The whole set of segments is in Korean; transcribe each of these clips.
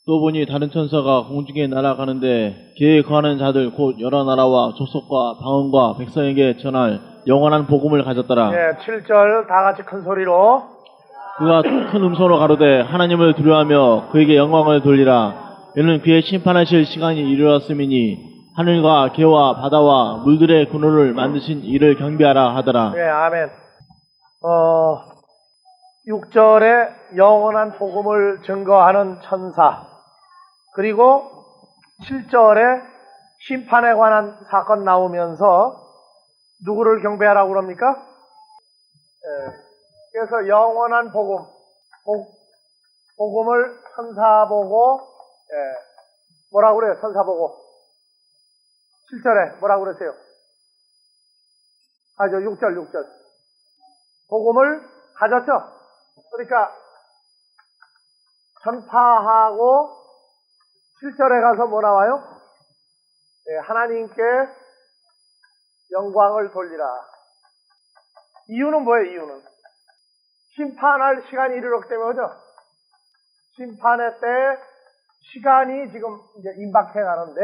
또 보니 다른 천사가 공중에 날아가는데 그에 거하는 자들 곧 여러 나라와 족속과 방언과 백성에게 전할 영원한 복음을 가졌더라. 예, 7절 다 같이 큰 소리로. 그가 큰 음성으로 가로되 하나님을 두려워하며 그에게 영광을 돌리라. 이는 그의 심판하실 시간이 이르렀음이니 하늘과 개와 바다와 물들의 근원을 만드신 이를 경배하라 하더라. 예, 아멘. 6절에 영원한 복음을 증거하는 천사, 그리고 7절에 심판에 관한 사건 나오면서 누구를 경배하라고 그럽니까? 예, 그래서 영원한 복음, 복음을 천사 보고, 뭐라고 그래요? 천사 보고. 7절에 뭐라고 그랬어요? 저 6절. 복음을 가졌죠? 그러니까 전파하고 7절에 가서 뭐 나와요? 하나님께 영광을 돌리라. 이유는 뭐예요? 이유는 심판할 시간이 이르렀기 때문에, 그죠? 심판의 때 시간이 지금 이제 임박해 가는데,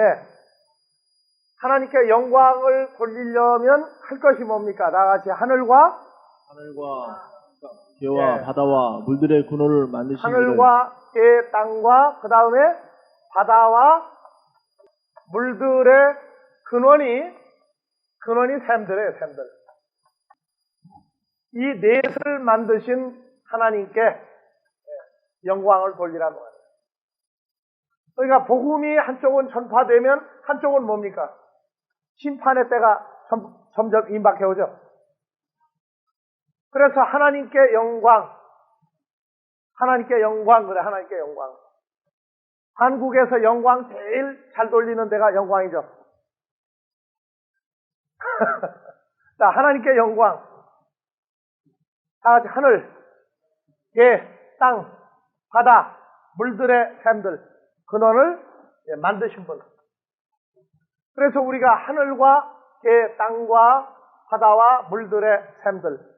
하나님께 영광을 돌리려면 할 것이 뭡니까? 나같이 하늘과 개와 바다와 물들의 근원을 만드신 하늘과 개, 땅과 그 다음에 바다와 물들의 근원이 샘들이에요, 샘들. 이 넷을 만드신 하나님께 영광을 돌리라는 거예요. 그러니까 복음이 한쪽은 전파되면 한쪽은 뭡니까? 심판의 때가 점점 임박해 오죠. 그래서 하나님께 영광 그래, 하나님께 영광. 한국에서 영광 제일 잘 돌리는 데가 영광이죠. 자, 하나님께 영광. 다 같이 하늘, 개, 땅, 바다, 물들의 샘들, 근원을 만드신 분. 그래서 우리가 하늘과 개, 땅과 바다와 물들의 샘들.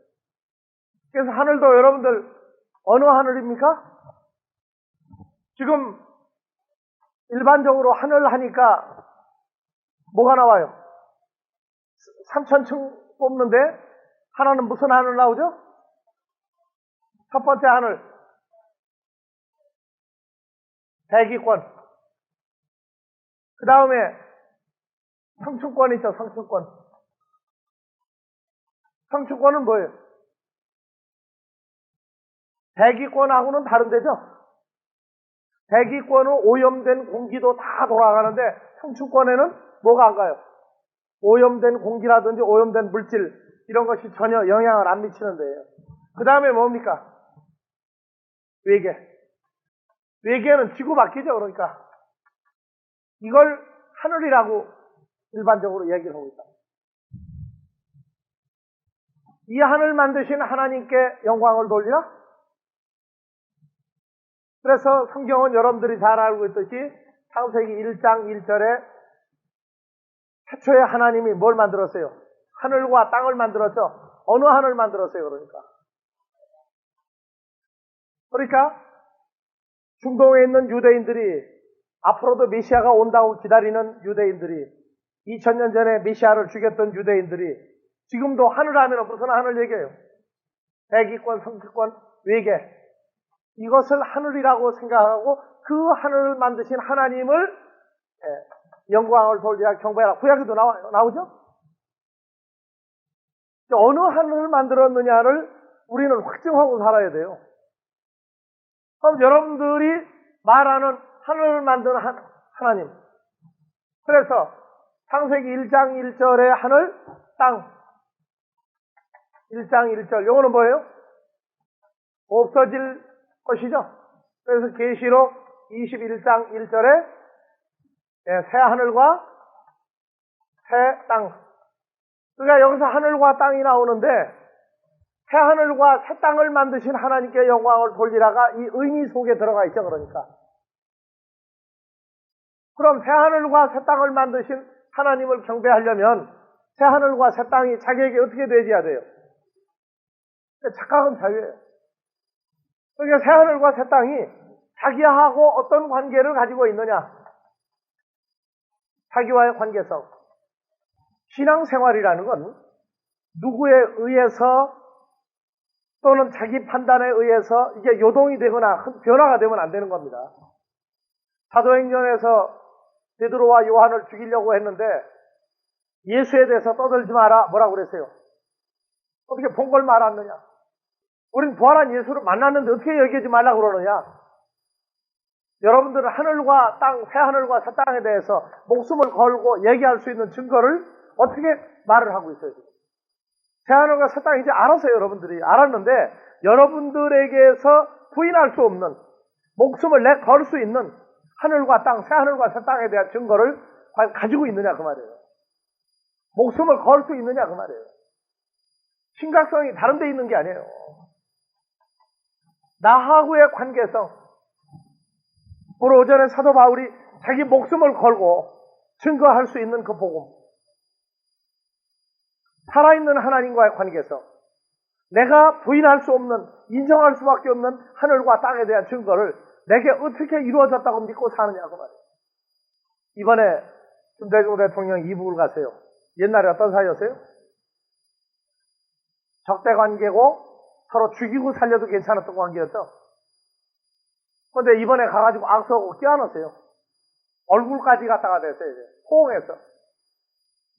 그래서 하늘도 여러분들 어느 하늘입니까? 지금 일반적으로 하늘 하니까 뭐가 나와요? 3,000층 뽑는데 하나는 무슨 하늘 나오죠? 첫 번째 하늘, 대기권. 그 다음에 성층권 있죠, 성층권. 성층권은 뭐예요? 대기권하고는 다른 데죠? 대기권은 오염된 공기도 다 돌아가는데 성층권에는 뭐가 안 가요? 오염된 공기라든지 오염된 물질 이런 것이 전혀 영향을 안 미치는 데예요. 그 다음에 뭡니까? 외계. 외계는 지구 밖이죠. 그러니까 이걸 하늘이라고 일반적으로 얘기를 하고 있다. 이 하늘 만드신 하나님께 영광을 돌리라? 그래서 성경은 여러분들이 잘 알고 있듯이 창세기 1장 1절에 최초에 하나님이 뭘 만들었어요? 하늘과 땅을 만들었죠. 어느 하늘 만들었어요? 그러니까 중동에 있는 유대인들이 앞으로도 메시아가 온다고 기다리는 유대인들이, 2000년 전에 메시아를 죽였던 유대인들이 지금도 하늘 하면 무슨 하늘 얘기해요? 대기권, 성층권, 외계. 이것을 하늘이라고 생각하고 그 하늘을 만드신 하나님을 영광을 돌리라, 경배하라. 구약에도 나오죠? 어느 하늘을 만들었느냐를 우리는 확증하고 살아야 돼요. 그럼 여러분들이 말하는 하늘을 만드는 하나님. 그래서 창세기 1장 1절에 하늘, 땅. 1장 1절. 요거는 뭐예요? 없어질 것이죠. 그래서 계시록 21장 1절에 새 하늘과 새 땅. 그러니까 여기서 하늘과 땅이 나오는데 새 하늘과 새 땅을 만드신 하나님께 영광을 돌리라가 이 의미 속에 들어가 있죠. 그러니까 그럼 새 하늘과 새 땅을 만드신 하나님을 경배하려면 새 하늘과 새 땅이 자기에게 어떻게 되어야 돼요? 착각은 자유예요. 그러니까 새 하늘과 새 땅이 자기하고 어떤 관계를 가지고 있느냐? 자기와의 관계성. 신앙생활이라는 건 누구에 의해서 또는 자기 판단에 의해서 이게 요동이 되거나 변화가 되면 안 되는 겁니다. 사도행전에서 베드로와 요한을 죽이려고 했는데 예수에 대해서 떠들지 마라. 뭐라고 그랬어요? 어떻게 본 걸 말았느냐? 우린 부활한 예수를 만났는데 어떻게 얘기하지 말라고 그러느냐? 여러분들은 하늘과 땅, 새하늘과 새 땅에 대해서 목숨을 걸고 얘기할 수 있는 증거를 어떻게 말을 하고 있어요? 새하늘과 새 땅 이제 알았어요. 여러분들이 알았는데 여러분들에게서 부인할 수 없는 목숨을 걸 수 있는 하늘과 땅, 새하늘과 새 땅에 대한 증거를 과연 가지고 있느냐 그 말이에요. 목숨을 걸 수 있느냐 그 말이에요. 심각성이 다른 데 있는 게 아니에요. 나하고의 관계성. 오늘 오전에 사도 바울이 자기 목숨을 걸고 증거할 수 있는 그 복음. 살아있는 하나님과의 관계성. 내가 부인할 수 없는, 인정할 수밖에 없는 하늘과 땅에 대한 증거를 내게 어떻게 이루어졌다고 믿고 사느냐고 말이에요. 이번에 김대중 대통령이 이북을 가세요. 옛날에 어떤 사이였어요? 적대 관계고 서로 죽이고 살려도 괜찮았던 관계였죠. 그런데 이번에 가가지고 악수하고 껴안았어요. 얼굴까지 갖다가 됐어요. 이제. 호응해서.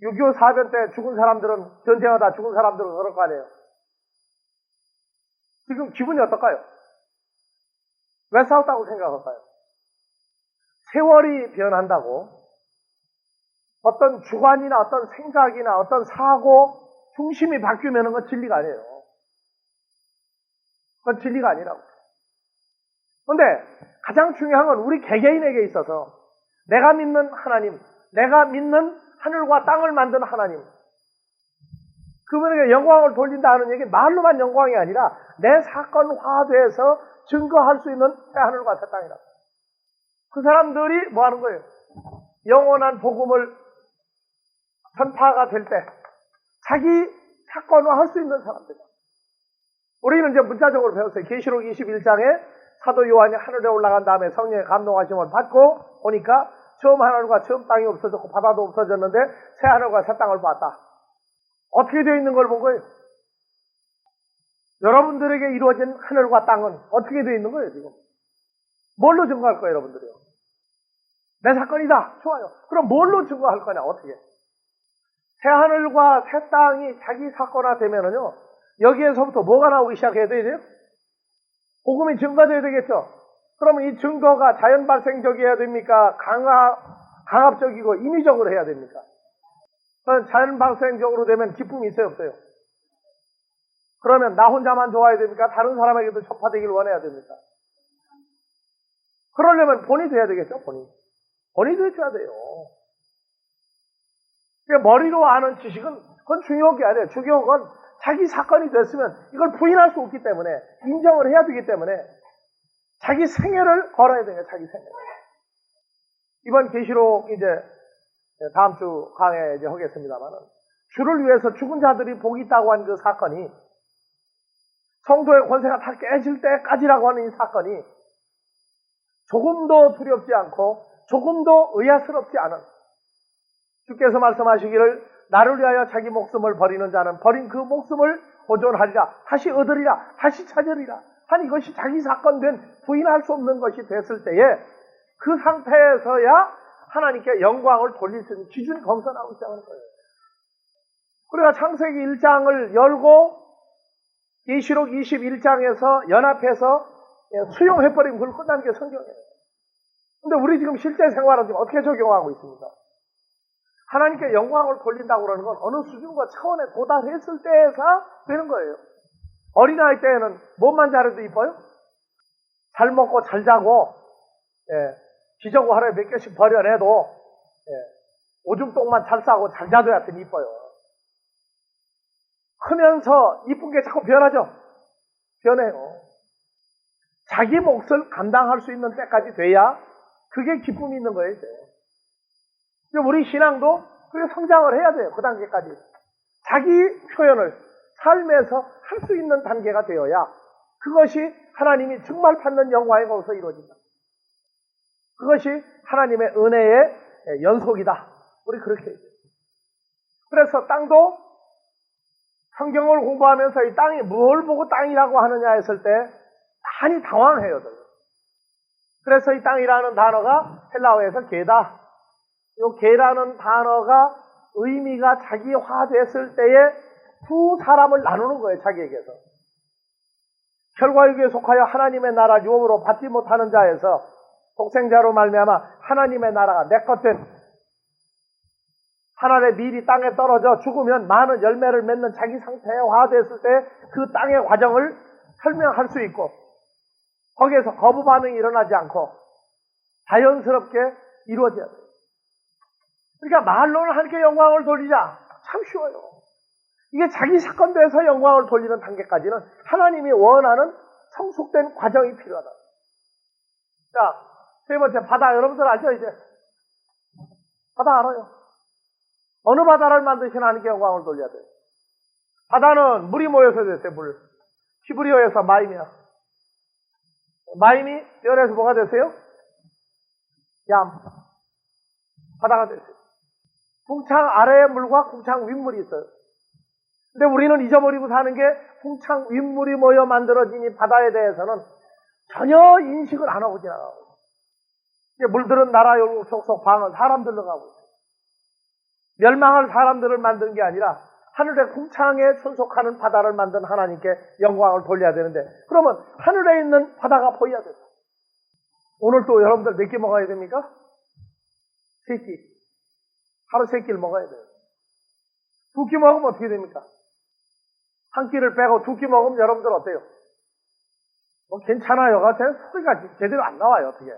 6.25 사변 때 죽은 사람들은, 전쟁하다 죽은 사람들은 그럴 거 아니에요. 지금 기분이 어떨까요? 왜 싸웠다고 생각할까요? 세월이 변한다고 어떤 주관이나 어떤 생각이나 어떤 사고 중심이 바뀌면 그건 진리가 아니에요. 그건 진리가 아니라고. 그런데 가장 중요한 건 우리 개개인에게 있어서 내가 믿는 하나님, 내가 믿는 하늘과 땅을 만든 하나님, 그분에게 영광을 돌린다 하는 얘기 말로만 영광이 아니라 내 사건화돼서 증거할 수 있는 새하늘과 새 땅이다. 그 사람들이 뭐 하는 거예요? 영원한 복음을 전파가 될 때 자기 사건화할 수 있는 사람들. 우리는 이제 문자적으로 배웠어요. 계시록 21장에 사도 요한이 하늘에 올라간 다음에 성령의 감동하심을 받고 보니까 처음 하늘과 처음 땅이 없어졌고 바다도 없어졌는데 새 하늘과 새 땅을 봤다. 어떻게 되어 있는 걸 본 거예요? 여러분들에게 이루어진 하늘과 땅은 어떻게 되어 있는 거예요, 지금? 뭘로 증거할 거예요, 여러분들이요? 내 사건이다. 좋아요. 그럼 뭘로 증거할 거냐, 어떻게? 새 하늘과 새 땅이 자기 사건화 되면은요, 여기에서부터 뭐가 나오기 시작해야 되죠? 복음이 증거돼야 되겠죠? 그러면 이 증거가 자연 발생적이어야 됩니까? 강압적이고 인위적으로 해야 됩니까? 자연 발생적으로 되면 기쁨이 있어요, 없어요? 그러면 나 혼자만 좋아야 됩니까? 다른 사람에게도 전파되기를 원해야 됩니까? 그러려면 본이 돼야 되겠죠, 본이. 본이 되셔야 돼요. 머리로 아는 지식은 그건 중요한 게 아니에요. 중요한 건 자기 사건이 됐으면 이걸 부인할 수 없기 때문에 인정을 해야 되기 때문에 자기 생애를 걸어야 돼요. 자기 생애를. 이번 계시록 이제 다음 주 강의 이제 하겠습니다만은 주를 위해서 죽은 자들이 복이 있다고 한 그 사건이 성도의 권세가 다 깨질 때까지라고 하는 이 사건이 조금도 두렵지 않고 조금도 의아스럽지 않은 주께서 말씀하시기를 나를 위하여 자기 목숨을 버리는 자는 버린 그 목숨을 보존하리라. 다시 얻으리라. 다시 찾으리라. 한 이것이 자기 사건된 부인할 수 없는 것이 됐을 때에 그 상태에서야 하나님께 영광을 돌릴 수 있는 기준이 거기서 나오기 시작하는 거예요. 우리가 창세기 1장을 열고 계시록 21장에서 연합해서 수용해버리면 그걸 끝나는 게 성경이에요. 근데 우리 지금 실제 생활은 지금 어떻게 적용하고 있습니까? 하나님께 영광을 돌린다고 그러는 건 어느 수준과 차원에 도달했을 때에서 되는 거예요. 어린아이 때에는 몸만 잘해도 이뻐요? 잘 먹고 잘 자고 기저귀 하루에 몇 개씩 버려내도 오줌똥만 잘 싸고 잘 자도 하여튼 이뻐요. 크면서 이쁜 게 자꾸 변하죠? 변해요. 자기 몫을 감당할 수 있는 때까지 돼야 그게 기쁨이 있는 거예요. 이제. 우리 신앙도 그게 성장을 해야 돼요. 그 단계까지. 자기 표현을 삶에서 할 수 있는 단계가 되어야 그것이 하나님이 정말 받는 영광에 거기서 이루어진다. 그것이 하나님의 은혜의 연속이다. 우리 그렇게 얘기해요. 그래서 땅도 성경을 공부하면서 이 땅이 뭘 보고 땅이라고 하느냐 했을 때 많이 당황해요. 그래서 이 땅이라는 단어가 헬라어에서 게다. 이 게라는 단어가 의미가 자기화됐을 때에 두 사람을 나누는 거예요. 자기에게서. 혈과육에 속하여 하나님의 나라 유업으로 받지 못하는 자에서 독생자로 말미암아 하나님의 나라가 내 것된 하늘의 밀이 땅에 떨어져 죽으면 많은 열매를 맺는 자기 상태화됐을 때 그 땅의 과정을 설명할 수 있고 거기에서 거부 반응이 일어나지 않고 자연스럽게 이루어져야 돼요. 그러니까 말로는 하나님께 영광을 돌리자. 참 쉬워요. 이게 자기 사건돼서 영광을 돌리는 단계까지는 하나님이 원하는 성숙된 과정이 필요하다. 자, 세 번째 바다. 여러분들 알죠 이제? 바다 알아요? 어느 바다를 만드신 하나님께 영광을 돌려야 돼요? 바다는 물이 모여서 됐어요. 물. 히브리어에서 마임이야. 마임이 열에서 뭐가 됐어요? 얌. 바다가 됐어요. 궁창 아래의 물과 궁창 윗물이 있어요. 근데 우리는 잊어버리고 사는 게 궁창 윗물이 모여 만들어진 이 바다에 대해서는 전혀 인식을 안 하고 지나가고 있어요. 물들은 나라 열고 속속 방은 사람들로 가고 있어요. 멸망할 사람들을 만든 게 아니라 하늘의 궁창에 순속하는 바다를 만든 하나님께 영광을 돌려야 되는데 그러면 하늘에 있는 바다가 보여야 돼요. 오늘 또 여러분들 몇 끼 먹어야 됩니까? 3끼. 하루 3끼를 먹어야 돼요. 2끼 먹으면 어떻게 됩니까? 한 끼를 빼고 2끼 먹으면 여러분들 어때요? 뭐 괜찮아요. 소리가 제대로 안 나와요. 어떻게?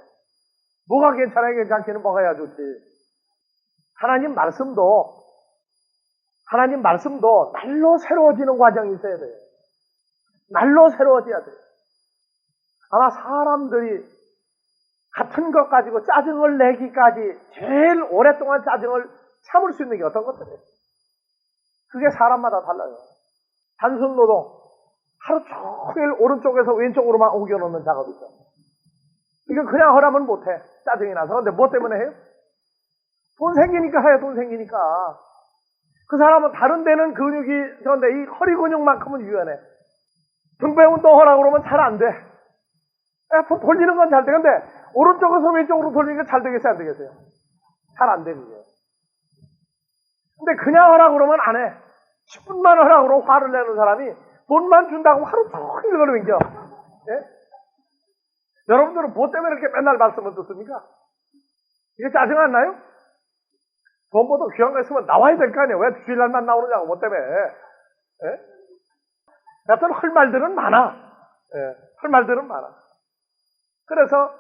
뭐가 괜찮아요? 괜찮기는 먹어야 좋지. 하나님 말씀도 날로 새로워지는 과정이 있어야 돼요. 날로 새로워져야 돼요. 아마 사람들이 같은 것 가지고 짜증을 내기까지 제일 오랫동안 짜증을 참을 수 있는 게 어떤 것들이에요? 그게 사람마다 달라요. 단순 노동, 하루 종일 오른쪽에서 왼쪽으로만 옮겨놓는 작업이 있어요. 이거 그냥 하라면 못해. 짜증이 나서. 근데 뭐 때문에 해요? 돈 생기니까 해요. 돈 생기니까. 그 사람은 다른 데는 근육이 그런데 이 허리 근육만큼은 유연해. 등배 운동하라고 그러면 잘 안 돼. 돌리는 건 잘 돼. 근데 오른쪽에서 왼쪽으로 돌리는 게 잘 되겠어요? 안 되겠어요? 잘 안 돼, 그게. 근데 그냥 하라고 그러면 안 해. 10분만 하라고 그러면 화를 내는 사람이 돈만 준다고 하루 종일 그걸 맹겨. 예? 여러분들은 뭐 때문에 이렇게 맨날 말씀을 듣습니까? 이게 짜증 안 나요? 돈보다 귀한 거 있으면 나와야 될 거 아니에요. 왜 주일날만 나오느냐고, 뭐 때문에. 예? 여튼 할 말들은 많아. 예, 할 말들은 많아. 그래서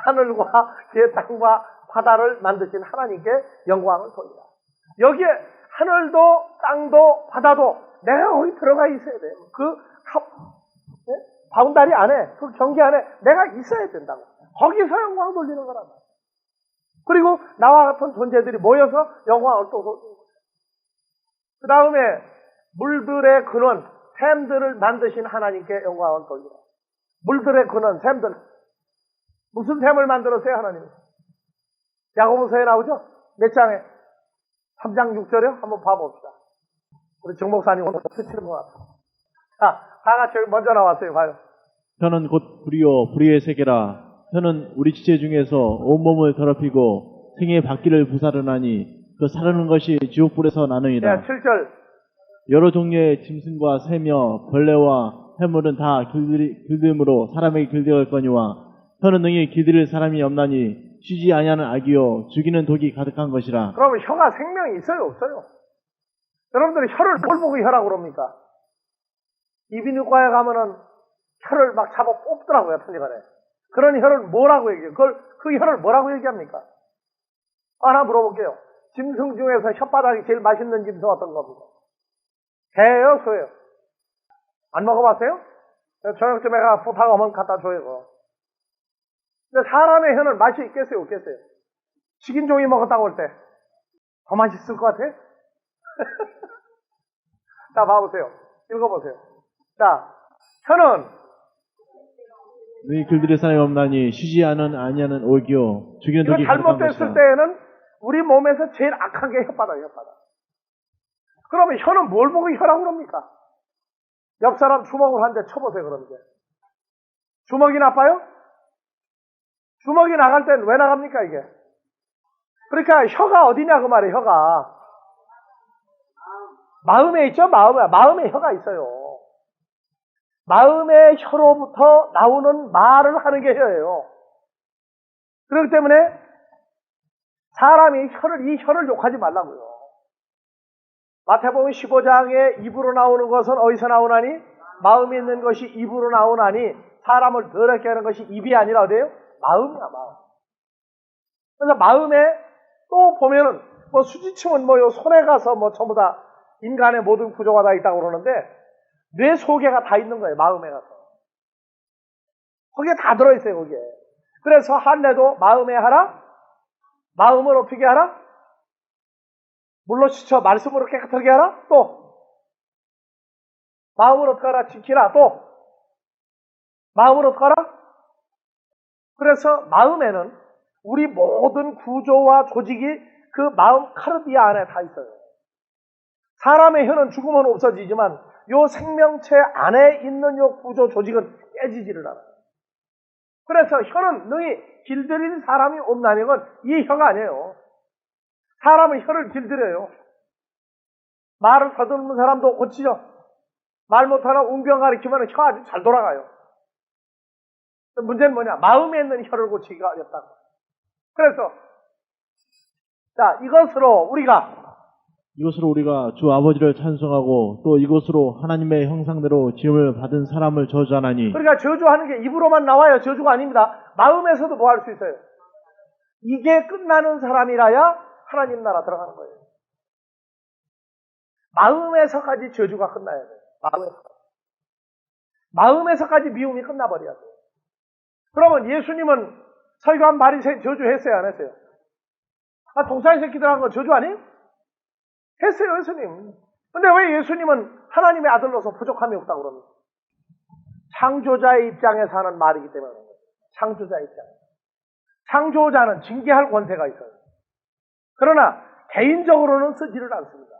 하늘과 제 땅과 바다를 만드신 하나님께 영광을 돌리라. 여기에 하늘도 땅도 바다도 내가 거기 들어가 있어야 돼요. 바운다리 안에, 그 경계 안에 내가 있어야 된다고. 거기서 영광을 돌리는 거란 말이에요. 그리고 나와 같은 존재들이 모여서 영광을 또 돌리는 거예요. 그 다음에 물들의 근원, 샘들을 만드신 하나님께 영광을 돌리라. 물들의 근원, 샘들. 무슨 샘을 만들었어요, 하나님? 야고보서에 나오죠? 몇 장에? 3장 6절에 한번 봐봅시다. 우리 정 목사님 오늘 스치는 것 같아요. 자, 다 같이 여기 먼저 나왔어요. 봐요. 혀는 곧 불이요 불의의 세계라. 혀는 우리 지체 중에서 온몸을 더럽히고 생의 바퀴를 부사르나니 그 사르는 것이 지옥불에서 나느니라. 네, 7절. 여러 종류의 짐승과 새며 벌레와 해물은 다 길들임으로 사람에게 길들였거니와 혀는 능히 길들일 사람이 없나니 쉬지 아니하는 악이요 죽이는 독이 가득한 것이라. 그러면 혀가 생명이 있어요, 없어요? 여러분들이 혀를 뭘 보고 혀라고 그럽니까? 이비인후과에 가면은 혀를 막 잡아 뽑더라고요, 편리간에. 그런 혀를 뭐라고 얘기해요? 그 혀를 뭐라고 얘기합니까? 하나 물어볼게요. 짐승 중에서 혓바닥이 제일 맛있는 짐승 어떤 겁니까? 개예요, 소예요? 안 먹어봤어요? 저녁쯤에 가 부탁하면 갖다 줘요, 그거. 근데 사람의 혀는 맛이 있겠어요, 없겠어요? 식인종이 먹었다고 할 때 더 맛있을 것 같아? 자, 봐보세요. 읽어보세요. 자, 혀는 너희 길들의 사람이 없나니 쉬지 않은 아니하는 오기요 죽이는 이거 독이 가득한 잘못됐을 것이라. 때에는 우리 몸에서 제일 악한 게 혓바닥이에요, 혓바닥. 그러면 혀는 뭘 보고 혀라고 그럽니까? 옆 사람 주먹을 한 대 쳐보세요, 그럼 이제. 주먹이 나빠요? 주먹이 나갈 땐 왜 나갑니까, 이게? 그러니까 혀가 어디냐, 그 말이에요, 혀가. 마음에 있죠, 마음에. 마음에 혀가 있어요. 마음의 혀로부터 나오는 말을 하는 게 혀예요. 그렇기 때문에 사람이 이 혀를 욕하지 말라고요. 마태복음 15장에 입으로 나오는 것은 어디서 나오나니? 마음에 있는 것이 입으로 나오나니 사람을 더럽게 하는 것이 입이 아니라 어디예요? 마음이야, 마음. 그래서 마음에 또 보면은 뭐 수지층은 뭐요 손에 가서 뭐 전부 다 인간의 모든 구조가 다 있다고 그러는데 뇌 속에가 다 있는 거예요, 마음에 가서. 거기에 다 들어있어요, 거기에. 그래서 할례도 마음에 하라? 마음을 어떻게 하라? 물로 씻어 말씀으로 깨끗하게 하라? 또 마음을 어떻게 하라? 지키라? 또 마음을 어떻게 하라? 그래서 마음에는 우리 모든 구조와 조직이 그 마음 카르디아 안에 다 있어요. 사람의 혀는 죽으면 없어지지만 요 생명체 안에 있는 요 구조 조직은 깨지지를 않아요. 그래서 혀는 너희 길들인 사람이 없나니 건 이 혀가 아니에요. 사람은 혀를 길들여요. 말을 더듬는 사람도 고치죠. 말 못하나 웅병 가리키면 혀 아주 잘 돌아가요. 문제는 뭐냐? 마음에 있는 혀를 고치기가 어렵다고. 그래서 자, 이것으로 우리가 주 아버지를 찬송하고 또 이것으로 하나님의 형상대로 지음을 받은 사람을 저주하나니. 그러니까 저주하는 게 입으로만 나와요. 저주가 아닙니다. 마음에서도 뭐 할 수 있어요? 이게 끝나는 사람이라야 하나님 나라 들어가는 거예요. 마음에서까지 저주가 끝나야 돼요. 마음에서까지 미움이 끝나버려야 돼요. 그러면 예수님은 서기관 바리새인 저주했어요, 안 했어요? 아, 동사의 새끼들 한 건 저주 아니에요? 했어요, 예수님. 근데 왜 예수님은 하나님의 아들로서 부족함이 없다고 그럽니까? 창조자의 입장에서 하는 말이기 때문에. 창조자의 입장. 창조자는 징계할 권세가 있어요. 그러나 개인적으로는 쓰지를 않습니다.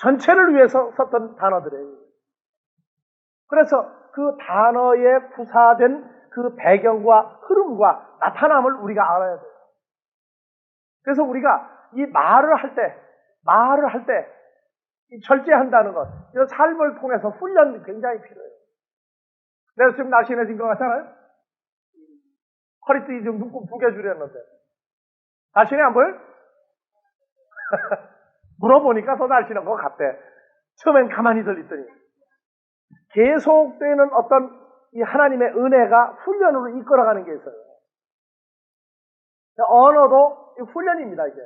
전체를 위해서 썼던 단어들이에요. 그래서 그 단어에 부사된 그 배경과 흐름과 나타남을 우리가 알아야 돼요. 그래서 우리가 이 말을 할 때 절제한다는 것, 이 삶을 통해서 훈련이 굉장히 필요해요. 내가 지금 날씬해진 것 같잖아요? 허리띠 좀 눈곱 2개 줄였는데. 날씬해 안 보여요? 물어보니까 더 날씬한 것 같대. 처음엔 가만히 들리더니. 계속되는 어떤 이 하나님의 은혜가 훈련으로 이끌어가는 게 있어요. 언어도 훈련입니다, 이게.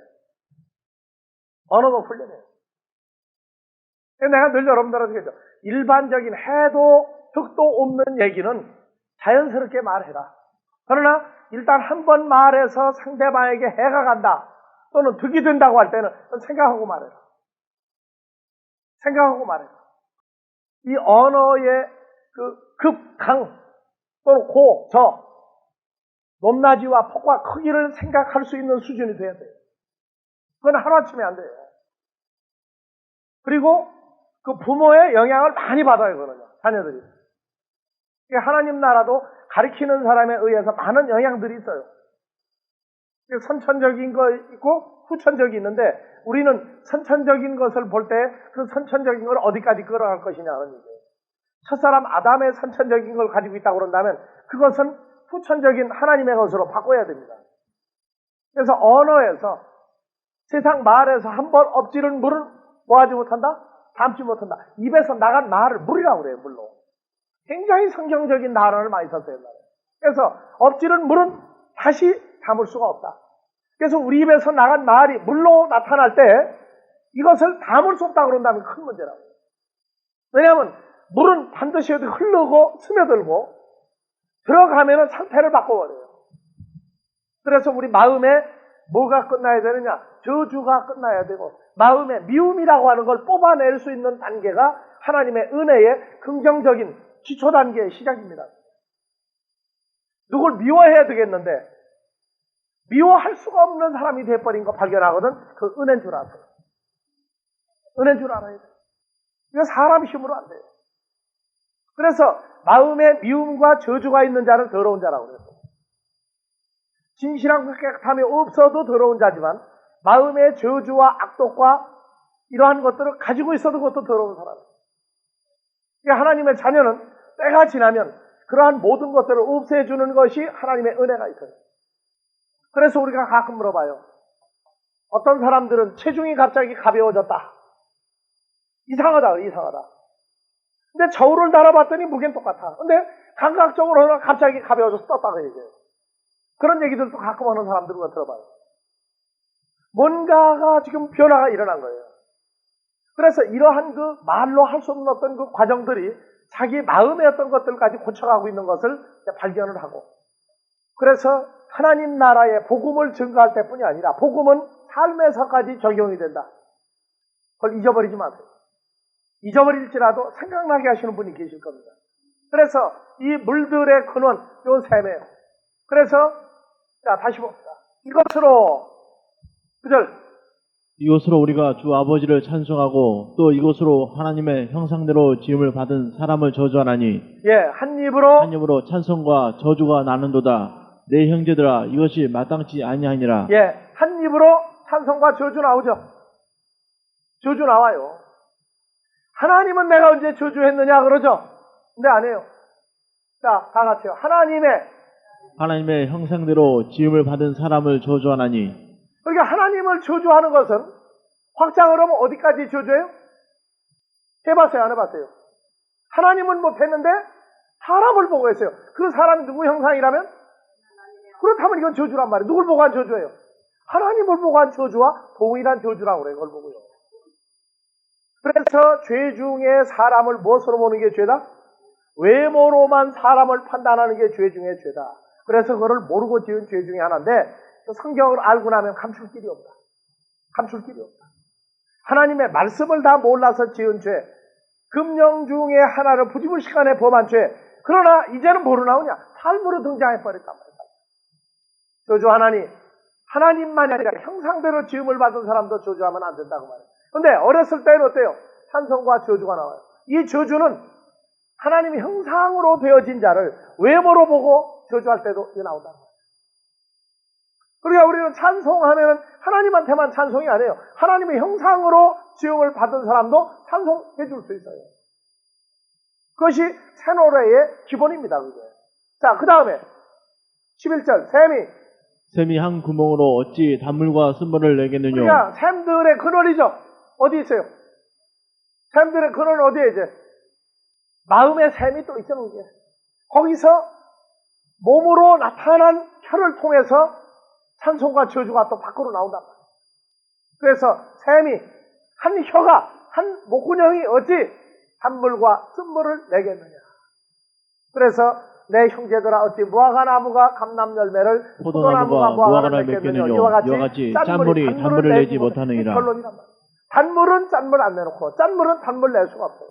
언어도 훈련이에요. 내가 늘 여러분들한테 얘기하죠. 일반적인 해도 득도 없는 얘기는 자연스럽게 말해라. 그러나 일단 한 번 말해서 상대방에게 해가 간다 또는 득이 된다고 할 때는 생각하고 말해라. 생각하고 말해라. 이 언어의 그 급, 강 또는 고, 저 높낮이와 폭과 크기를 생각할 수 있는 수준이 돼야 돼요. 그건 하루아침에 안 돼요. 그리고 그 부모의 영향을 많이 받아요, 그거는요, 자녀들이. 하나님 나라도 가르치는 사람에 의해서 많은 영향들이 있어요. 선천적인 거 있고 후천적이 있는데 우리는 선천적인 것을 볼 때 그 선천적인 걸 어디까지 끌어갈 것이냐는 얘기예요. 첫사람 아담의 선천적인 걸 가지고 있다고 그런다면 그것은 후천적인 하나님의 것으로 바꿔야 됩니다. 그래서 언어에서 세상 말에서 한 번 엎지른 물을 뭐하지 못한다? 담지 못한다. 입에서 나간 말을 물이라고 그래요, 물로. 굉장히 성경적인 단어를 많이 썼어요. 그래서 엎지른 물은 다시 담을 수가 없다. 그래서 우리 입에서 나간 말이 물로 나타날 때 이것을 담을 수 없다고 그런다면 큰 문제라고. 왜냐하면 물은 반드시 흐르고 스며들고 들어가면 상태를 바꿔버려요. 그래서 우리 마음에 뭐가 끝나야 되느냐? 저주가 끝나야 되고 마음에 미움이라고 하는 걸 뽑아낼 수 있는 단계가 하나님의 은혜의 긍정적인 기초 단계의 시작입니다. 누굴 미워해야 되겠는데 미워할 수가 없는 사람이 돼버린 거 발견하거든. 그 은혜인 줄 아세요. 은혜인 줄 알아야 돼요. 이거 사람 힘으로 안 돼요. 그래서 마음에 미움과 저주가 있는 자는 더러운 자라고 그랬어요. 진실한 깨끗함이 없어도 더러운 자지만 마음의 저주와 악독과 이러한 것들을 가지고 있어도 그것도 더러운 사람이에요. 그러니까 하나님의 자녀는 때가 지나면 그러한 모든 것들을 없애주는 것이 하나님의 은혜가 있어요. 그래서 우리가 가끔 물어봐요. 어떤 사람들은 체중이 갑자기 가벼워졌다. 이상하다. 근데 저울을 달아봤더니 무게는 똑같아. 근데 감각적으로는 갑자기 가벼워져서 떴다고 얘기해요. 그런 얘기들도 가끔 하는 사람들과 들어봐요. 뭔가가 지금 변화가 일어난 거예요. 그래서 이러한 그 말로 할 수 없는 어떤 그 과정들이 자기 마음의 어떤 것들까지 고쳐가고 있는 것을 발견을 하고, 그래서 하나님 나라의 복음을 증거할 때뿐이 아니라 복음은 삶에서까지 적용이 된다. 그걸 잊어버리지 마세요. 잊어버릴지라도 생각나게 하시는 분이 계실 겁니다. 그래서 이 물들의 근원, 요 셈이에요. 그래서 자 다시 봅시다. 이것으로 9절 이것으로 우리가 주 아버지를 찬송하고 또 이것으로 하나님의 형상대로 지음을 받은 사람을 저주하나니 한 입으로 찬송과 저주가 나는도다. 내 형제들아 이것이 마땅치 아니하니라. 한 입으로 찬송과 저주 나오죠. 저주 나와요. 하나님은 내가 언제 저주했느냐 그러죠. 근데 안 해요. 자, 다 같이요. 하나님의 형상대로 지음을 받은 사람을 저주하나니. 그러니까 하나님을 저주하는 것은 확장을 하면 어디까지 저주해요? 해봤어요? 안 해봤어요? 하나님은 못했는데 사람을 보고 했어요. 그 사람이 누구 형상이라면? 그렇다면 이건 저주란 말이에요. 누굴 보고 한 저주예요? 하나님을 보고 한 저주와 동일한 저주라고 그래요. 그걸 보고요. 그래서 죄 중에 사람을 무엇으로 보는 게 죄다? 외모로만 사람을 판단하는 게 죄 중에 죄다. 그래서 그걸 모르고 지은 죄 중에 하나인데 성경을 알고 나면 감출 길이 없다. 감출 길이 없다. 하나님의 말씀을 다 몰라서 지은 죄, 금령 중에 하나를 부지불식간에 범한 죄, 그러나 이제는 뭐로 나오냐? 삶으로 등장해버렸단 말이야. 저주하나니, 하나님만이 아니라 형상대로 지음을 받은 사람도 저주하면 안 된다고 말해요. 근데 어렸을 때는 어때요? 찬송과 저주가 나와요. 이 저주는 하나님의 형상으로 되어진 자를 외모로 보고 저주할 때도 나온다. 그러니까 우리는 찬송하면 하나님한테만 찬송이 아니에요. 하나님의 형상으로 지음을 받은 사람도 찬송해 줄 수 있어요. 그것이 새 노래의 기본입니다. 그게. 자, 그 다음에 11절 샘이 한 구멍으로 어찌 단물과 쓴물을 내겠느냐. 그러니까 샘들의 근원이죠. 어디 있어요? 샘들의 근원은 어디에 이제? 마음의 샘이 또 있죠. 그게. 거기서 몸으로 나타난 혀를 통해서 찬송과 저주가 또 밖으로 나온단 말이에요. 그래서 샘이 한 혀가 한 목구멍이 어찌 단물과 쓴물을 내겠느냐. 그래서 내 형제들아 어찌 무화과 나무가 감람 열매를 포도나무가 무화과를 맺겠느냐. 이와 같이 짠물이 단물을 내지 못하느니라. 결론이란 말이에요. 단물은 짠물 안 내놓고 짠물은 단물 낼 수가 없어요.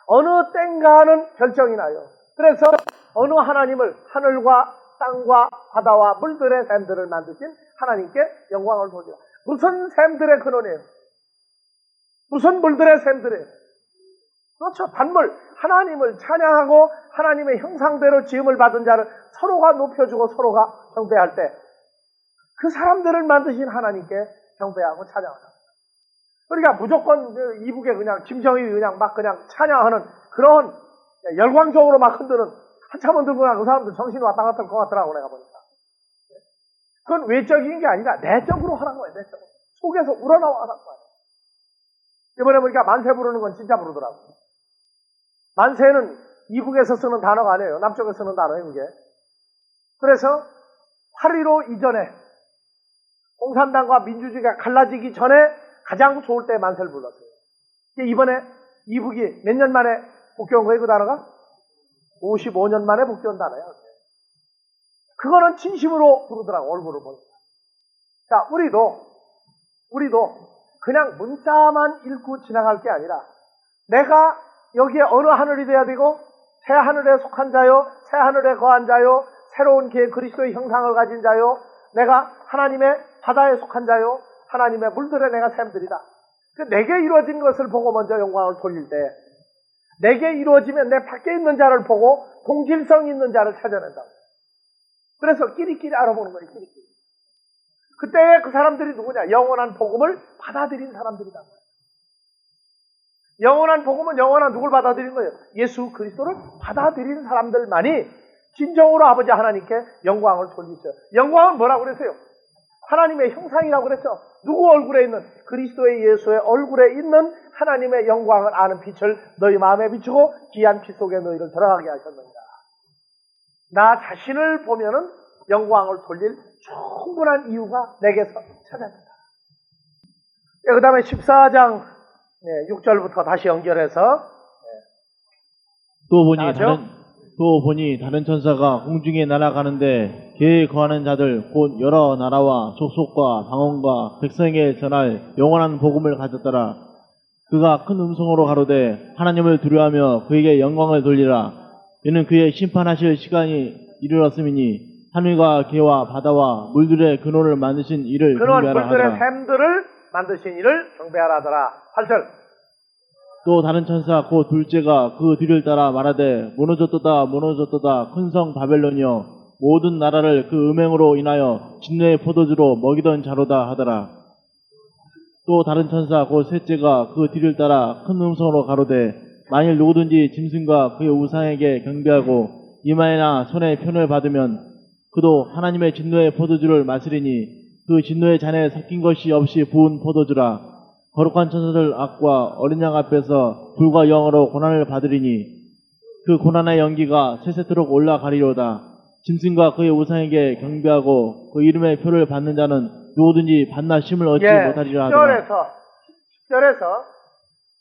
어느 땐가는 결정이 나요. 그래서 어느 하나님을 하늘과 땅과 바다와 물들의 샘들을 만드신 하나님께 영광을 돌리라. 무슨 샘들의 근원이에요? 무슨 물들의 샘들이에요? 그렇죠. 단물. 하나님을 찬양하고 하나님의 형상대로 지음을 받은 자를 서로가 높여주고 서로가 경배할 때 그 사람들을 만드신 하나님께 경배하고 찬양하라. 그러니까 무조건 이북에 그냥 김정일이 그냥 막 그냥 찬양하는 그런 열광적으로 막 흔드는 한참 흔들고 그 사람들 정신이 왔다 갔다 할 것 같더라고 내가 보니까. 그건 외적인 게 아니라 내적으로 하는 거예요. 내적으로. 속에서 우러나와 하는 거예요. 이번에 보니까 만세 부르는 건 진짜 부르더라고요. 만세는 이북에서 쓰는 단어가 아니에요. 남쪽에서 쓰는 단어예요, 그게. 그래서 8.15 이전에 공산당과 민주주의가 갈라지기 전에 가장 좋을 때 만세를 불렀어요. 이번에 이북이 몇 년 만에 복귀한 거예요, 그 단어가? 55년 만에 복귀한 단어예요. 그거는 진심으로 부르더라고, 얼굴을 보니까. 자, 우리도 그냥 문자만 읽고 지나갈 게 아니라 내가 여기에 어느 하늘이 돼야 되고 새 하늘에 속한 자요, 새 하늘에 거한 자요, 새로운 그리스도의 형상을 가진 자요, 내가 하나님의 바다에 속한 자요, 하나님의 물들에 내가 샘들이다. 내게 이루어진 것을 보고 먼저 영광을 돌릴 때, 내게 이루어지면 내 밖에 있는 자를 보고 동질성 있는 자를 찾아낸다. 그래서 끼리끼리 알아보는 거예요, 끼리끼리. 그때 그 사람들이 누구냐? 영원한 복음을 받아들인 사람들이다. 영원한 복음은 영원한 누굴 받아들인 거예요? 예수 그리스도를 받아들인 사람들만이 진정으로 아버지 하나님께 영광을 돌리세요. 영광은 뭐라고 그랬어요? 하나님의 형상이라고 그랬죠. 누구 얼굴에 있는? 그리스도의 예수의 얼굴에 있는 하나님의 영광을 아는 빛을 너희 마음에 비추고 귀한 피 속에 너희를 들어가게 하셨느니라. 나 자신을 보면은 영광을 돌릴 충분한 이유가 내게서 찾아진다. 그 다음에 14장 6절부터 다시 연결해서 또 보니 다른 천사가 공중에 날아가는데 걔에 거하는 자들 곧 여러 나라와 족속과 방언과 백성에게 전할 영원한 복음을 가졌더라. 그가 큰 음성으로 가로되 하나님을 두려워하며 그에게 영광을 돌리라. 이는 그의 심판하실 시간이 이르렀음이니 하늘과 개와 바다와 물들의 근원을 만드신 이를 경배하라 하더라. 물들의 샘들을 만드신 이를 경배하라 하더라. 8절. 또 다른 천사 곧 둘째가 그 뒤를 따라 말하되 무너졌도다 무너졌도다 큰 성 바벨론이여 모든 나라를 그 음행으로 인하여 진노의 포도주로 먹이던 자로다 하더라. 또 다른 천사 곧 셋째가 그 뒤를 따라 큰 음성으로 가로되 만일 누구든지 짐승과 그의 우상에게 경배하고 이마에나 손에 편을 받으면 그도 하나님의 진노의 포도주를 마시리니 그 진노의 잔에 섞인 것이 없이 부은 포도주라. 거룩한 천사들 앞과 어린 양 앞에서 불과 영으로 고난을 받으리니 그 고난의 연기가 세세토록 올라가리로다. 짐승과 그의 우상에게 경배하고 그 이름의 표를 받는 자는 누구든지 받나 심을 얻지 못하리라 하더라. 10절에서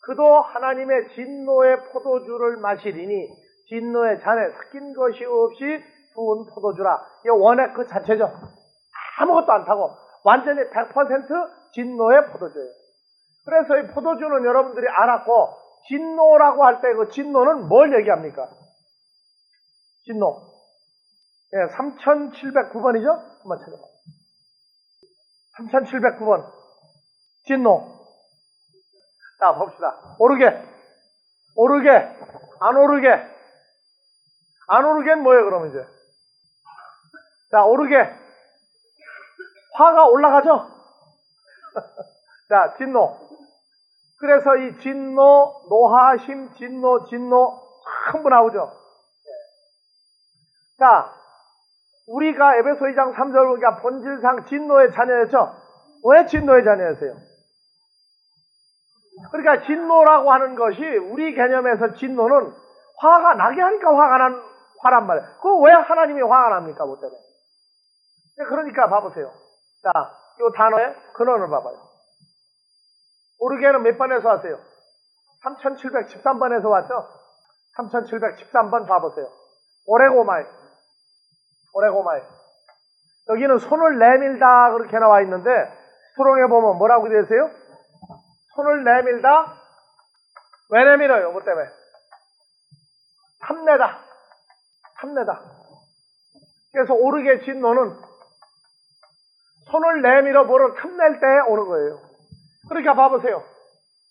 그도 하나님의 진노의 포도주를 마시리니 진노의 잔에 섞인 것이 없이 부은 포도주라. 이 원액 그 자체죠. 아무것도 안 타고 완전히 100% 진노의 포도주예요. 그래서 이 포도주는 여러분들이 알았고, 진노라고 할 때 그 진노는 뭘 얘기합니까? 진노. 3709번이죠? 한번 찾아봐. 3709번. 진노. 자, 봅시다. 오르게. 안 오르게. 안 오르게는 뭐예요, 그럼 이제? 자, 오르게. 화가 올라가죠? 자, 진노. 그래서 이 진노, 노하심, 진노 전부 나오죠. 자, 우리가 에베소 2장 3절 보니까 본질상 진노의 자녀였죠. 왜 진노의 자녀였어요? 그러니까 진노라고 하는 것이 우리 개념에서 진노는 화가 나게 하니까 화란 말이에요. 그거 왜 하나님이 화가 납니까? 뭐 때문에? 그러니까 봐보세요. 자, 이 단어의 근원을 봐봐요. 오르게는 몇 번에서 왔어요? 3713번에서 왔죠? 3713번 봐보세요. 오레고마이. 여기는 손을 내밀다 그렇게 나와 있는데 스트롱에 보면 뭐라고 되어 있어요? 손을 내밀다. 왜 내밀어요? 뭐 때문에? 탐내다. 그래서 오르게 진노는 손을 내밀어 뭐를 탐낼 때 오는 거예요. 그러니까 봐보세요.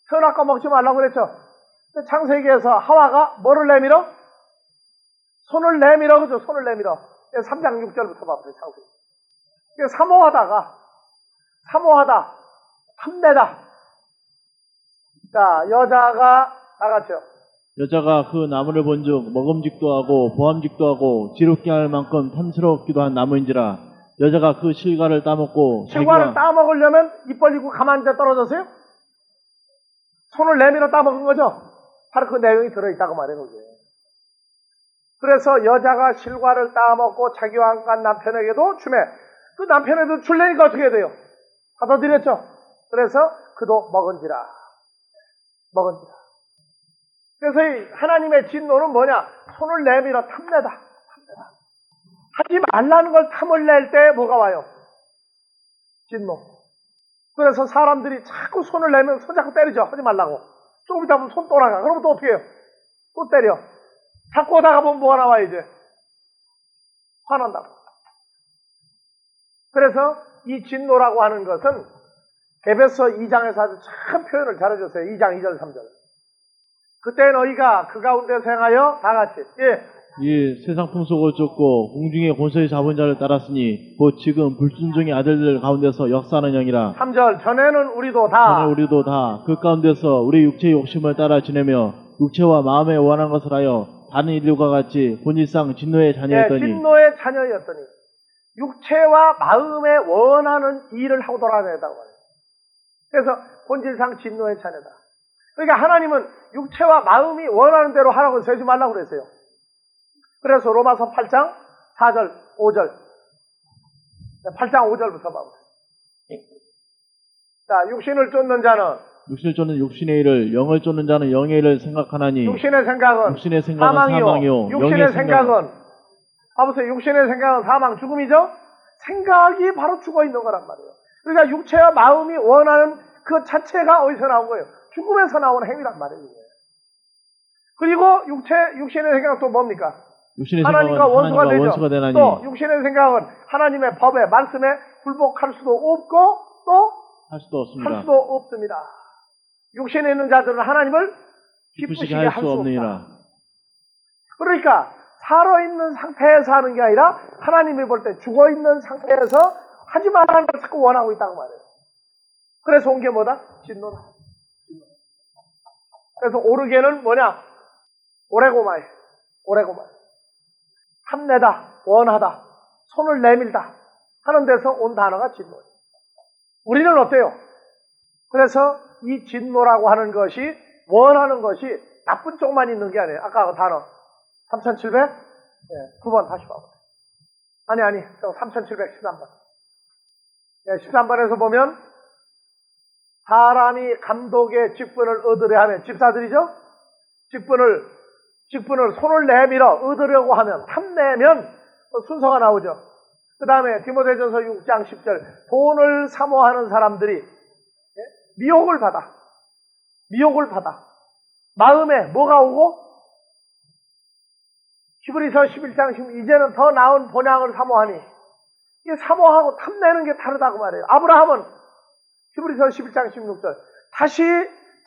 선악과 먹지 말라고 그랬죠. 창세기에서 하와가 뭐를 내밀어? 손을 내밀어. 그죠? 손을 내밀어. 3장 6절부터 봐보세요. 창세기. 사모하다. 탐내다. 자, 여자가 나갔죠. 여자가 그 나무를 본즉 먹음직도 하고 보암직도 하고 지롭게 할 만큼 탐스럽기도 한 나무인지라. 여자가 그 실과를 따먹고 실과를 따먹으려면 입 벌리고 가만히 떨어졌어요? 손을 내밀어 따먹은 거죠? 바로 그 내용이 들어있다고 말하는 거예요. 그래서 여자가 실과를 따먹고 자기와 함께한 남편에게도 주매. 그 남편에도 줄래니까 어떻게 해야 돼요? 받아들였죠? 그래서 그도 먹은지라. 그래서 이 하나님의 진노는 뭐냐? 손을 내밀어 탐내다. 하지 말라는 걸 탐을 낼 때 뭐가 와요? 진노. 그래서 사람들이 자꾸 손을 내면 손 자꾸 때리죠. 하지 말라고. 조금 있다 보면 손 또 나가. 그러면 또 어떻게 해요? 또 때려. 자꾸 오다가 보면 뭐가 나와 이제? 화난다고. 그래서 이 진노라고 하는 것은 에베소 2장에서 아주 참 표현을 잘해줬어요. 2장 2절 3절. 그때 너희가 그 가운데서 행하여 다 같이 이 세상 풍속을 쫓고 공중의 권세를 잡은 자를 따랐으니 곧 지금 불순종의 아들들 가운데서 역사하는 영이라. 3절 전에는 우리도 다 전에 우리도 다 그 가운데서 우리 육체의 욕심을 따라 지내며 육체와 마음에 원한 것을 하여 다른 인류가 같이 본질상 진노의 자녀였더니. 진노의 자녀였더니 육체와 마음에 원하는 일을 하고 돌아다녔다고 말해요. 그래서 본질상 진노의 자녀다. 그러니까 하나님은 육체와 마음이 원하는 대로 하라고 세지 말라고 그랬어요. 그래서 로마서 8장 4절 5절 8장 5절부터 봐보세요. 자, 육신을 쫓는 자는 육신을 쫓는 육신의 일을, 영을 쫓는 자는 영의 일을 생각하나니. 육신의 생각은 사망이요. 육신의 생각은 봐보세요. 육신의 생각은 사망, 죽음이죠. 생각이 바로 죽어 있는 거란 말이에요. 그러니까 육체와 마음이 원하는 그 자체가 어디서 나온 거예요? 죽음에서 나온 행위란 말이에요. 그리고 육신의 생각은 또 뭡니까? 육신의 하나님과 생각은 원수가 하나님과 되죠. 원수가 되나니. 또 육신의 생각은 하나님의 법에 말씀에 굴복할 수도 없고 또 할 수도 없습니다. 할 수도 없습니다. 육신에 있는 자들은 하나님을 기쁘시게 할 수 없다. 그러니까 살아있는 상태에서 하는 게 아니라 하나님이 볼 때 죽어있는 상태에서 하지 말라는 걸 자꾸 원하고 있다고 말해요. 그래서 온 게 뭐다? 진노다. 그래서 오르게는 뭐냐? 오레고마이. 탐내다, 원하다, 손을 내밀다 하는 데서 온 단어가 진노예요. 우리는 어때요? 그래서 이 진노라고 하는 것이 원하는 것이 나쁜 쪽만 있는 게 아니에요. 아까 그 단어 3700? 9번 다시 봐보세요. 아니 3713번. 13번에서 보면 사람이 감독의 직분을 얻으려 하면 집사들이죠? 직분을 손을 내밀어 얻으려고 하면 탐내면 순서가 나오죠. 그 다음에 디모데전서 6장 10절 돈을 사모하는 사람들이 미혹을 받아 마음에 뭐가 오고 히브리서 11장 10 이제는 더 나은 본향을 사모하니 이게 사모하고 탐내는 게 다르다고 말해요. 아브라함은 히브리서 11장 16절 다시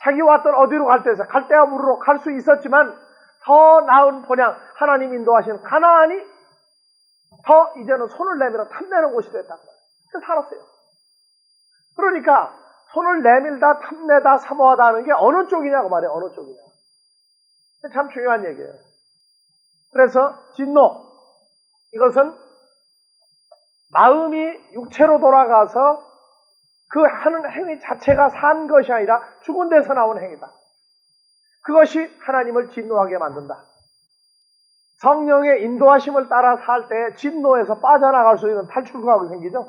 자기 왔던 어디로 갈 때에서 갈대아 물으로 갈 수 있었지만 더 나은 본향 하나님 인도하신 가나안이 더 이제는 손을 내밀어 탐내는 곳이 됐다고 말해요. 그래서 살았어요. 그러니까 손을 내밀다 탐내다 사모하다 하는 게 어느 쪽이냐고 말해요. 어느 쪽이냐. 참 중요한 얘기예요. 그래서 진노 이것은 마음이 육체로 돌아가서 그 하는 행위 자체가 산 것이 아니라 죽은 데서 나온 행위다. 그것이 하나님을 진노하게 만든다. 성령의 인도하심을 따라 살 때 진노에서 빠져나갈 수 있는 탈출구가 생기죠.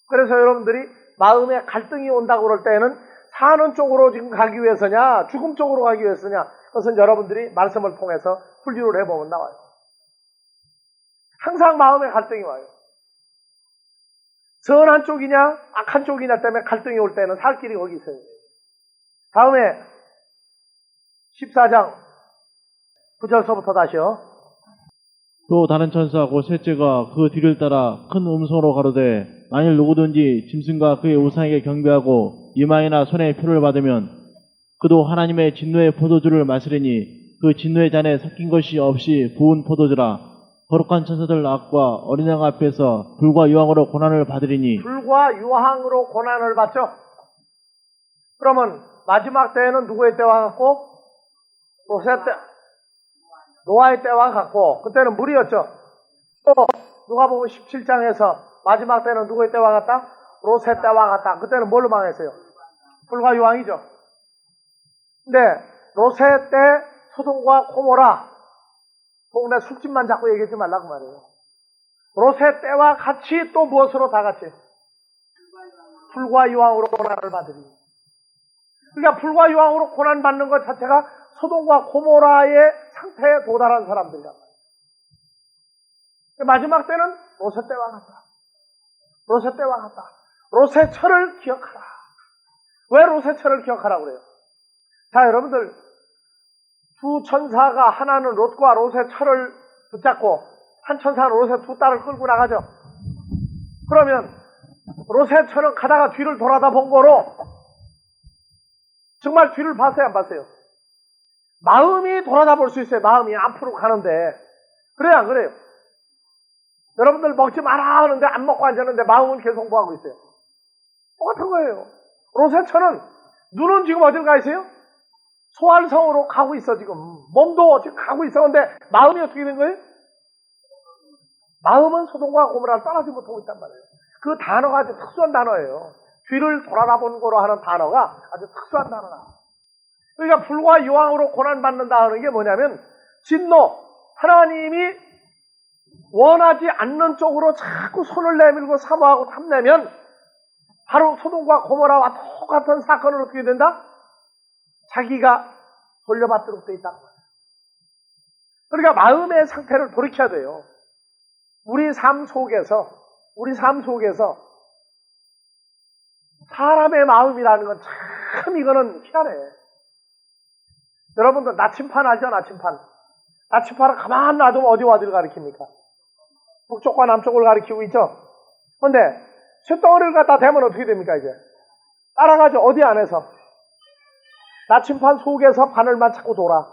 그래서 여러분들이 마음에 갈등이 온다고 그럴 때는 사는 쪽으로 지금 가기 위해서냐 죽음 쪽으로 가기 위해서냐 그것은 여러분들이 말씀을 통해서 분류를 해보면 나와요. 항상 마음에 갈등이 와요. 선한 쪽이냐 악한 쪽이냐 때문에 갈등이 올 때는 살 길이 거기 있어요. 다음에 14장 9절서부터 다시요. 또 다른 천사 곧 셋째가 그 뒤를 따라 큰 음성으로 가로되 만일 누구든지 짐승과 그의 우상에게 경배하고 이마에나 손에 표를 받으면 그도 하나님의 진노의 포도주를 마시리니 그 진노의 잔에 섞인 것이 없이 부은 포도주라. 거룩한 천사들 앞과 어린 양 앞에서 불과 유황으로 고난을 받으리니. 불과 유황으로 고난을 받죠. 그러면 마지막 때에는 누구의 때와 같고 노아의 때와 같고 그때는 물이었죠. 또 누가복음 17장에서 마지막 때는 누구의 때와 같다? 롯의 때와 같다. 그때는 뭘로 망했어요? 불과 유황이죠. 근데 롯의 때 소돔과 고모라 동네 술집만 자꾸 얘기하지 말라고 말이에요. 롯의 때와 같이 또 무엇으로 다 같이? 불과 유황으로 고난을 받으리. 그러니까 불과 유황으로 고난받는 것 자체가 소돔과 고모라의 상태에 도달한 사람들이란 말이에요. 마지막 때는 롯의 때와 같다. 롯의 때와 같다. 롯의 철을 기억하라. 왜 롯의 철을 기억하라고 그래요? 자, 여러분들 두 천사가 하나는 롯과 롯의 철을 붙잡고 한 천사는 롯의 두 딸을 끌고 나가죠. 그러면 롯의 철은 가다가 뒤를 돌아다 본 거로 정말 뒤를 봤어요, 안 봤어요? 마음이 돌아다 볼 수 있어요. 마음이 앞으로 가는데. 그래요, 안 그래요? 여러분들 먹지 마라 하는데 안 먹고 앉았는데 마음은 계속 뭐 하고 있어요? 똑같은 거예요. 롯의 철은 눈은 지금 어딜 가 있어요? 소알성으로 가고 있어, 지금. 몸도 지금 가고 있어. 근데 마음이 어떻게 된 거예요? 마음은 소돔과 고모라를 떠나지 못하고 있단 말이에요. 그 단어가 아주 특수한 단어예요. 뒤를 돌아다보는 거로 하는 단어가 아주 특수한 단어다. 그러니까 불과 유황으로 고난받는다 하는 게 뭐냐면 진노, 하나님이 원하지 않는 쪽으로 자꾸 손을 내밀고 사모하고 탐내면 바로 소돔과 고모라와 똑같은 사건은 어떻게 된다? 자기가 돌려받도록 돼 있다. 그러니까 마음의 상태를 돌이켜야 돼요. 우리 삶 속에서 사람의 마음이라는 건 참 이거는 희한해. 여러분들 나침판 알죠? 나침판을 가만 놔두면 어디와 어디를 가리킵니까? 북쪽과 남쪽을 가리키고 있죠? 근데 쇳덩어리를 갖다 대면 어떻게 됩니까, 이제? 따라가죠. 어디 안에서? 나침판 속에서 바늘만 자꾸 돌아.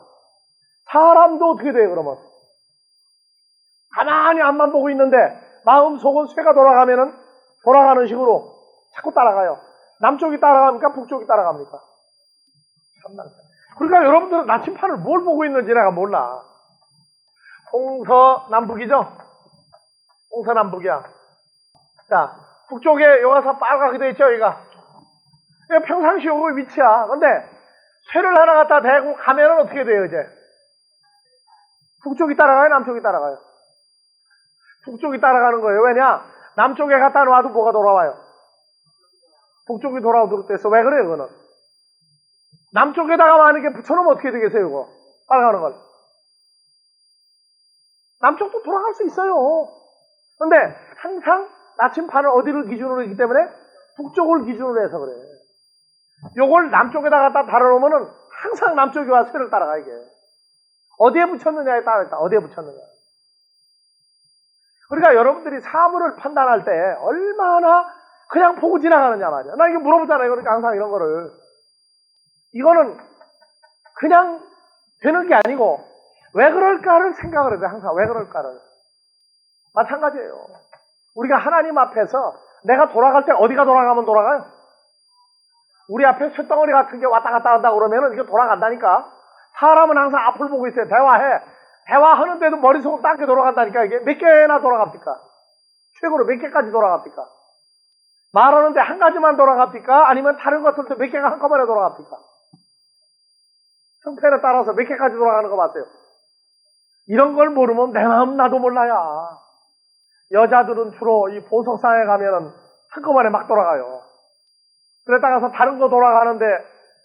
사람도 어떻게 돼요, 그러면? 가만히 앞만 보고 있는데 마음속은 쇠가 돌아가면은 돌아가는 식으로 자꾸 따라가요. 남쪽이 따라갑니까? 북쪽이 따라갑니까? 참나. 그러니까 여러분들은 나침판을 뭘 보고 있는지 내가 몰라. 동서남북이죠? 동서남북이야. 자, 북쪽에 여기서 빨갛게 돼 있죠, 여기가. 이거 평상시 여기 위치야. 근데 쇠를 하나 갖다 대고 가면은 어떻게 돼요, 이제? 북쪽이 따라가요, 남쪽이 따라가요? 북쪽이 따라가는 거예요. 왜냐? 남쪽에 갖다 놔도 뭐가 돌아와요? 북쪽이 돌아오도록 됐어. 왜 그래요, 그거는? 남쪽에다가 만약에 붙여놓으면 어떻게 되겠어요, 이거? 빨아가는 걸. 남쪽도 돌아갈 수 있어요. 근데 항상 나침판을 어디를 기준으로 했기 때문에 북쪽을 기준으로 해서 그래. 요걸 남쪽에다 갖다 달아놓으면은 항상 남쪽이 와 쇠를 따라가, 이게. 어디에 붙였느냐에 따라 있다. 어디에 붙였느냐. 그러니까 여러분들이 사물을 판단할 때 얼마나 그냥 보고 지나가느냐 말이야. 나 이거 물어보잖아요. 그러니까 항상 이런 거를. 이거는 그냥 되는 게 아니고 왜 그럴까를 생각을 해야 돼. 항상 왜 그럴까를. 마찬가지예요. 우리가 하나님 앞에서 내가 돌아갈 때 어디가 돌아가면 돌아가요? 우리 앞에 쇳덩어리 같은 게 왔다 갔다 한다고 그러면은 이게 돌아간다니까. 사람은 항상 앞을 보고 있어요. 대화하는데도 머릿속은 딴 게 돌아간다니까. 이게 몇 개나 돌아갑니까? 최고로 몇 개까지 돌아갑니까? 말하는데 한 가지만 돌아갑니까? 아니면 다른 것들도 몇 개가 한꺼번에 돌아갑니까? 형태에 따라서 몇 개까지 돌아가는 거 봤어요. 이런 걸 모르면 내 마음 나도 몰라야. 여자들은 주로 이 보석상에 가면은 한꺼번에 막 돌아가요. 그랬다가서 다른 거 돌아가는데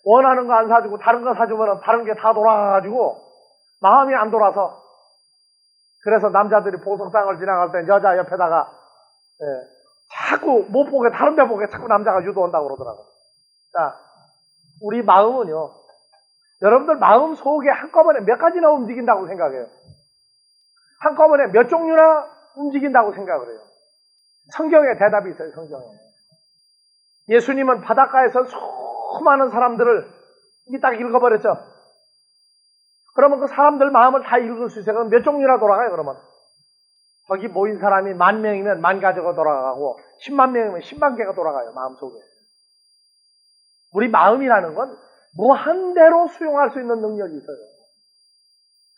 원하는 거 안 사주고 다른 거 사주면은 다른 게 다 돌아가가지고 마음이 안 돌아서. 그래서 남자들이 보석상을 지나갈 때 여자 옆에다가 자꾸 못 보게 다른 데 보게 자꾸 남자가 유도한다고 그러더라고요. 자, 우리 마음은요. 여러분들 마음 속에 한꺼번에 몇 가지나 움직인다고 생각해요. 한꺼번에 몇 종류나 움직인다고 생각을 해요. 성경에 대답이 있어요. 성경에. 예수님은 바닷가에서 수많은 사람들을 딱 읽어버렸죠. 그러면 그 사람들 마음을 다 읽을 수 있어요. 그럼 몇 종류나 돌아가요, 그러면? 거기 모인 사람이 10,000명이면 10,000가지가 돌아가고 10만 명이면 10만 개가 돌아가요, 마음속에. 우리 마음이라는 건 무한대로 수용할 수 있는 능력이 있어요.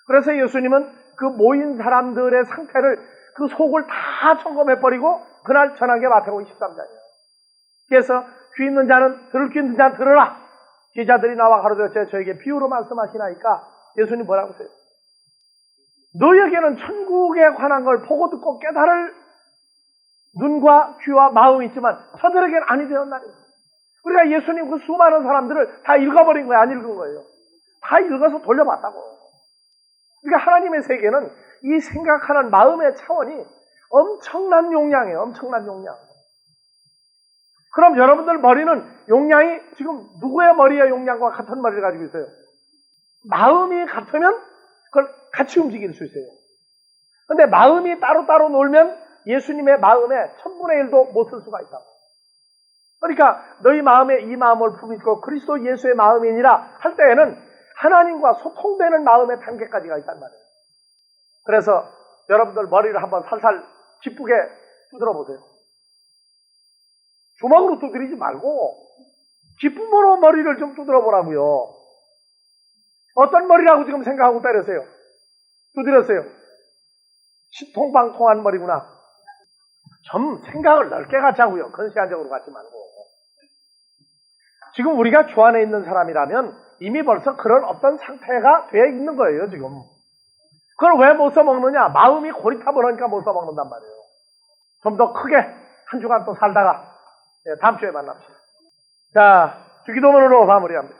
그래서 예수님은 그 모인 사람들의 상태를 그 속을 다 점검해버리고 그날 전한 게 마태복음 13장이에요. 그래서 귀 있는 자는 들을 귀 있는 자는 들으라. 제자들이 나와 가로되 저에게 비유로 말씀하시나이까 예수님 뭐라고 하세요? 너희에게는 천국에 관한 걸 보고 듣고 깨달을 눈과 귀와 마음이 있지만 저들에게는 아니 되었나니. 그러니까 예수님 그 수많은 사람들을 다 읽어버린 거예요? 안 읽은 거예요? 다 읽어서 돌려봤다고. 그러니까 하나님의 세계는 이 생각하는 마음의 차원이 엄청난 용량이에요. 엄청난 용량. 그럼 여러분들 머리는 용량이 지금 누구의 머리의 용량과 같은 머리를 가지고 있어요? 마음이 같으면 그걸 같이 움직일 수 있어요. 근데 마음이 따로따로 놀면 예수님의 마음에 1,000분의 1도 못 쓸 수가 있다고. 그러니까 너희 마음에 이 마음을 품고 그리스도 예수의 마음이니라 할 때에는 하나님과 소통되는 마음의 단계까지가 있단 말이에요. 그래서 여러분들 머리를 한번 살살 기쁘게 두드려 보세요. 주먹으로 두드리지 말고 기쁨으로 머리를 좀 두드려 보라고요. 어떤 머리라고 지금 생각하고 때렸어요? 두드렸어요. 시통방통한 머리구나. 좀 생각을 넓게 갖자고요. 근시안적으로 갖지 말고. 지금 우리가 주 안에 있는 사람이라면 이미 벌써 그런 어떤 상태가 되어 있는 거예요, 지금. 그걸 왜 못 써먹느냐? 마음이 고리타을 하니까 못 써먹는단 말이에요. 좀 더 크게 한 주간 또 살다가 다음 주에 만납시다. 자, 주기도문으로 마무리합니다.